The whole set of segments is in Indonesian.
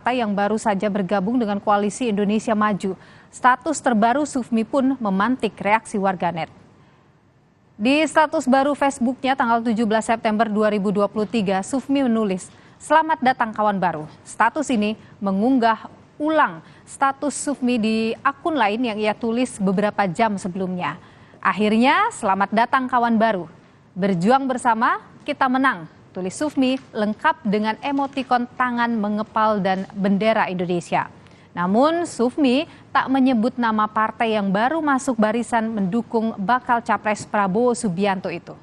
Partai yang baru saja bergabung dengan Koalisi Indonesia Maju. Status terbaru Sufmi pun memantik reaksi warganet. Di status baru Facebooknya tanggal 17 September 2023, Sufmi menulis, "Selamat datang kawan baru." Status ini mengunggah ulang status Sufmi di akun lain yang ia tulis beberapa jam sebelumnya. Akhirnya, selamat datang kawan baru. Berjuang bersama, kita menang. Tulis Sufmi lengkap dengan emotikon tangan mengepal dan bendera Indonesia. Namun Sufmi tak menyebut nama partai yang baru masuk barisan mendukung bakal capres Prabowo Subianto itu.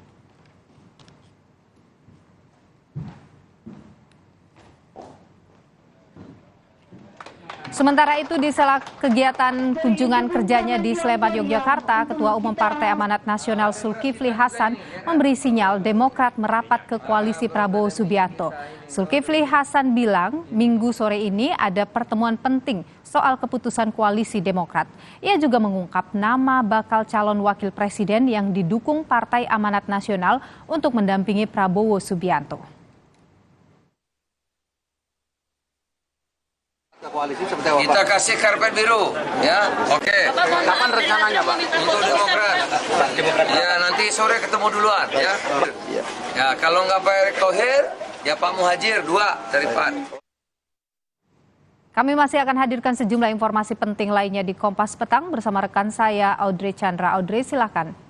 Sementara itu di sela kegiatan kunjungan kerjanya di Sleman, Yogyakarta, Ketua Umum Partai Amanat Nasional Zulkifli Hasan memberi sinyal Demokrat merapat ke koalisi Prabowo Subianto. Zulkifli Hasan bilang Minggu sore ini ada pertemuan penting soal keputusan koalisi Demokrat. Ia juga mengungkap nama bakal calon wakil presiden yang didukung Partai Amanat Nasional untuk mendampingi Prabowo Subianto. Kita kasih karpet biru, ya. Oke. Kapan rencananya, Pak? Untuk Demokrat. Ya, nanti sore ketemu duluan, ya. Ya, kalau nggak Pak Erick Thohir, ya Pak Muhajir, 2 dari PAN. Kami masih akan hadirkan sejumlah informasi penting lainnya di Kompas Petang bersama rekan saya Audrey Chandra. Audrey, silakan.